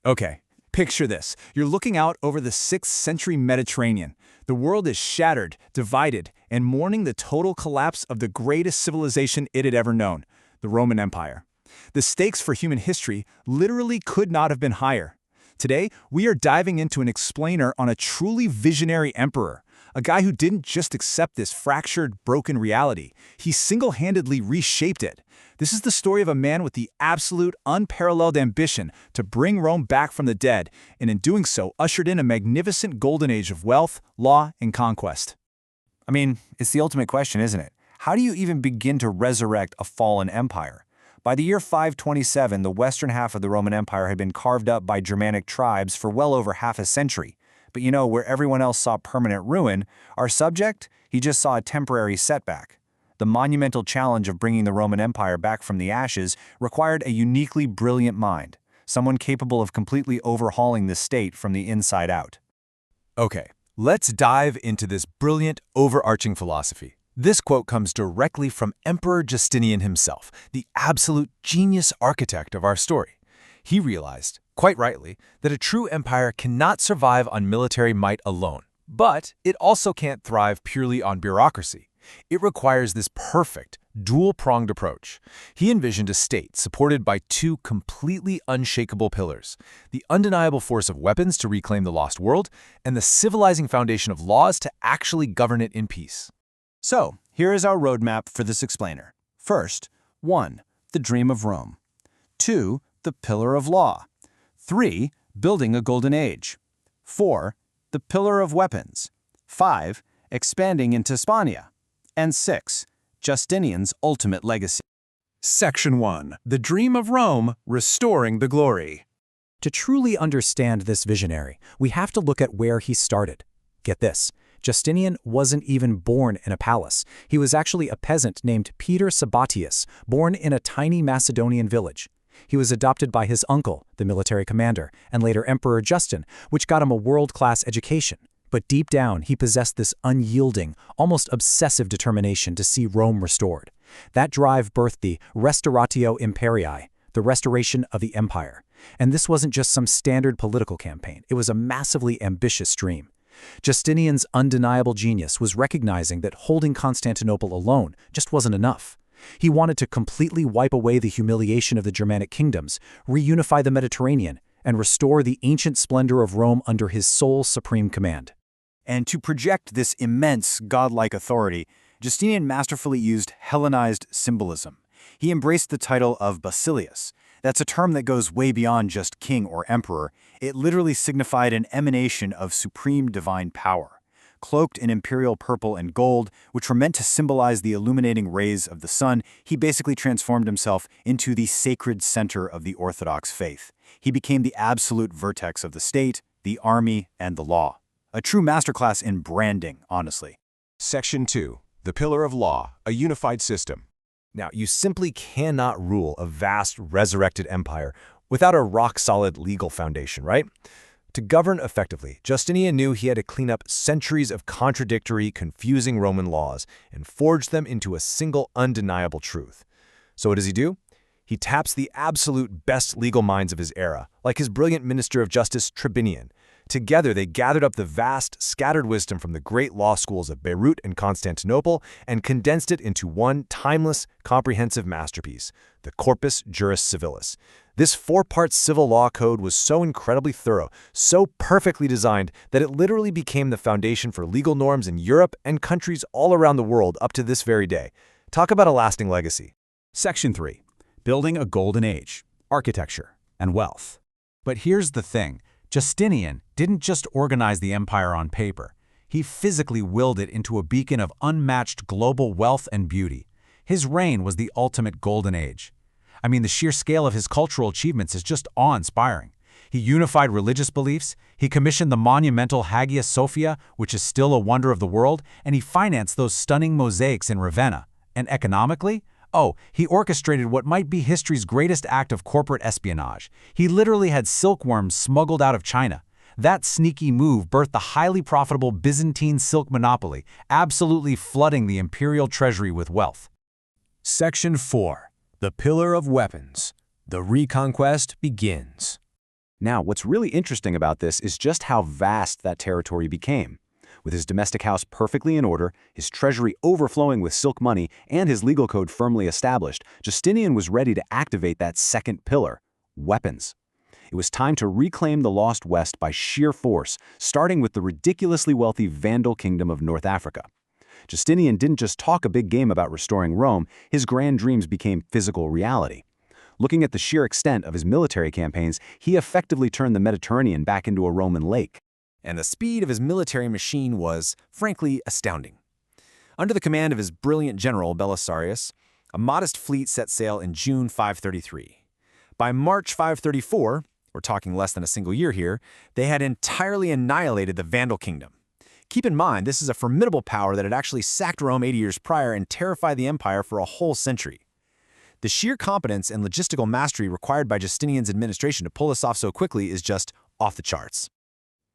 Okay, picture this. You're looking out over the 6th century Mediterranean. The world is shattered, divided, and mourning the total collapse of the greatest civilization it had ever known, the Roman Empire. The stakes for human history literally could not have been higher. Today, we are diving into an explainer on a truly visionary emperor, a guy who didn't just accept this fractured, broken reality. He single-handedly reshaped it. This is the story of a man with the absolute, unparalleled ambition to bring Rome back from the dead, and in doing so, ushered in a magnificent golden age of wealth, law, and conquest. I mean, it's the ultimate question, isn't it? How do you even begin to resurrect a fallen empire? By the year 527, the western half of the Roman Empire had been carved up by Germanic tribes for well over half a century. But where everyone else saw permanent ruin, our subject, he just saw a temporary setback. The monumental challenge of bringing the Roman Empire back from the ashes required a uniquely brilliant mind, someone capable of completely overhauling the state from the inside out. Okay, let's dive into this brilliant, overarching philosophy. This quote comes directly from Emperor Justinian himself, the absolute genius architect of our story. He realized, quite rightly, that a true empire cannot survive on military might alone, but it also can't thrive purely on bureaucracy. It requires this perfect, dual-pronged approach. He envisioned a state supported by two completely unshakable pillars: the undeniable force of weapons to reclaim the lost world, and the civilizing foundation of laws to actually govern it in peace. So, here is our roadmap for this explainer. First, 1. The dream of Rome. 2. The pillar of law. 3. Building a golden age. 4. The pillar of weapons. 5. Expanding into Spania. And 6. Justinian's ultimate legacy. Section 1. The Dream of Rome, Restoring the Glory. To truly understand this visionary, we have to look at where he started. Get this. Justinian wasn't even born in a palace. He was actually a peasant named Peter Sabbatius, born in a tiny Macedonian village. He was adopted by his uncle, the military commander, and later Emperor Justin, which got him a world-class education. But deep down, he possessed this unyielding, almost obsessive determination to see Rome restored. That drive birthed the Restauratio Imperii, the restoration of the empire. And this wasn't just some standard political campaign. It was a massively ambitious dream. Justinian's undeniable genius was recognizing that holding Constantinople alone just wasn't enough. He wanted to completely wipe away the humiliation of the Germanic kingdoms, reunify the Mediterranean, and restore the ancient splendor of Rome under his sole supreme command. And to project this immense godlike authority, Justinian masterfully used Hellenized symbolism. He embraced the title of Basilius. That's a term that goes way beyond just king or emperor. It literally signified an emanation of supreme divine power. Cloaked in imperial purple and gold, which were meant to symbolize the illuminating rays of the sun, he basically transformed himself into the sacred center of the Orthodox faith. He became the absolute vertex of the state, the army, and the law. A true masterclass in branding, honestly. Section 2. The Pillar of Law, a Unified System. Now, you simply cannot rule a vast, resurrected empire without a rock-solid legal foundation, right? To govern effectively, Justinian knew he had to clean up centuries of contradictory, confusing Roman laws and forge them into a single, undeniable truth. So what does he do? He taps the absolute best legal minds of his era, like his brilliant minister of justice, Tribinian. Together, they gathered up the vast, scattered wisdom from the great law schools of Beirut and Constantinople and condensed it into one timeless, comprehensive masterpiece, the Corpus Juris Civilis. This four-part civil law code was so incredibly thorough, so perfectly designed, that it literally became the foundation for legal norms in Europe and countries all around the world up to this very day. Talk about a lasting legacy. Section 3. Building a golden age, architecture, and wealth. But here's the thing. Justinian didn't just organize the empire on paper. He physically willed it into a beacon of unmatched global wealth and beauty. His reign was the ultimate golden age. I mean, the sheer scale of his cultural achievements is just awe-inspiring. He unified religious beliefs, he commissioned the monumental Hagia Sophia, which is still a wonder of the world, and he financed those stunning mosaics in Ravenna. And economically? Oh, he orchestrated what might be history's greatest act of corporate espionage. He literally had silkworms smuggled out of China. That sneaky move birthed the highly profitable Byzantine silk monopoly, absolutely flooding the imperial treasury with wealth. Section 4. The Pillar of Weapons. The reconquest begins. Now, what's really interesting about this is just how vast that territory became. With his domestic house perfectly in order, his treasury overflowing with silk money, and his legal code firmly established, Justinian was ready to activate that second pillar: weapons. It was time to reclaim the lost West by sheer force, starting with the ridiculously wealthy Vandal Kingdom of North Africa. Justinian didn't just talk a big game about restoring Rome, his grand dreams became physical reality. Looking at the sheer extent of his military campaigns, he effectively turned the Mediterranean back into a Roman lake. And the speed of his military machine was, frankly, astounding. Under the command of his brilliant general Belisarius, a modest fleet set sail in June 533. By March 534, we're talking less than a single year here, they had entirely annihilated the Vandal Kingdom. Keep in mind, this is a formidable power that had actually sacked Rome 80 years prior and terrified the empire for a whole century. The sheer competence and logistical mastery required by Justinian's administration to pull this off so quickly is just off the charts.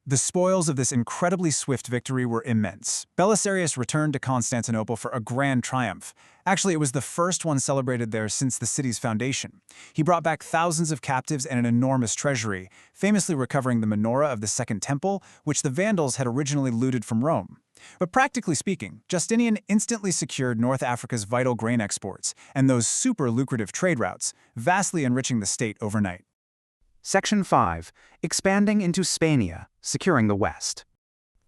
The spoils of this incredibly swift victory were immense. Belisarius returned to Constantinople for a grand triumph. Actually, it was the first one celebrated there since the city's foundation. He brought back thousands of captives and an enormous treasury, famously recovering the menorah of the Second Temple, which the Vandals had originally looted from Rome. But practically speaking, Justinian instantly secured North Africa's vital grain exports and those super lucrative trade routes, vastly enriching the state overnight. Section 5. Expanding into Spania, securing the West.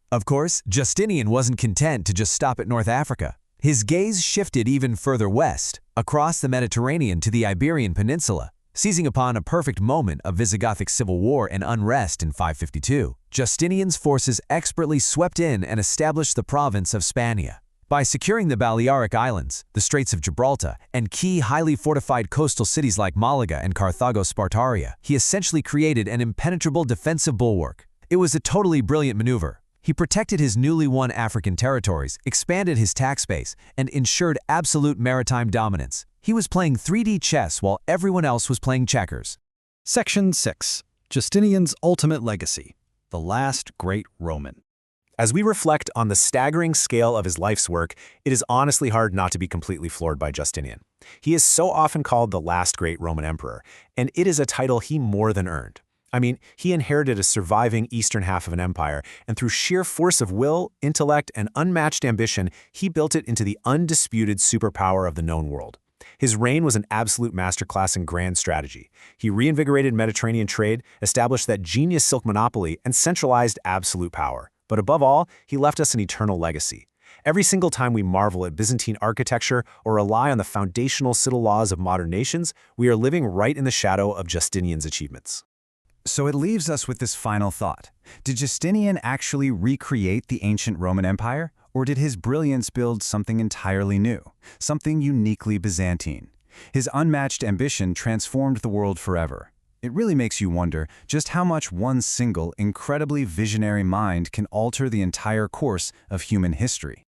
Of course, Justinian wasn't content to just stop at North Africa. His gaze shifted even further west, across the Mediterranean to the Iberian Peninsula. Seizing upon a perfect moment of Visigothic civil war and unrest in 552, Justinian's forces expertly swept in and established the province of Spania. By securing the Balearic Islands, the Straits of Gibraltar, and key highly fortified coastal cities like Malaga and Carthago-Spartaria, he essentially created an impenetrable defensive bulwark. It was a totally brilliant maneuver. He protected his newly won African territories, expanded his tax base, and ensured absolute maritime dominance. He was playing 3D chess while everyone else was playing checkers. Section 6. Justinian's ultimate legacy, the last great Roman. As we reflect on the staggering scale of his life's work, it is honestly hard not to be completely floored by Justinian. He is so often called the last great Roman emperor, and it is a title he more than earned. I mean, he inherited a surviving eastern half of an empire, and through sheer force of will, intellect, and unmatched ambition, he built it into the undisputed superpower of the known world. His reign was an absolute masterclass in grand strategy. He reinvigorated Mediterranean trade, established that genius silk monopoly, and centralized absolute power. But above all, he left us an eternal legacy. Every single time we marvel at Byzantine architecture or rely on the foundational civil laws of modern nations, we are living right in the shadow of Justinian's achievements. So it leaves us with this final thought. Did Justinian actually recreate the ancient Roman Empire, or did his brilliance build something entirely new, something uniquely Byzantine? His unmatched ambition transformed the world forever. It really makes you wonder just how much one single, incredibly visionary mind can alter the entire course of human history.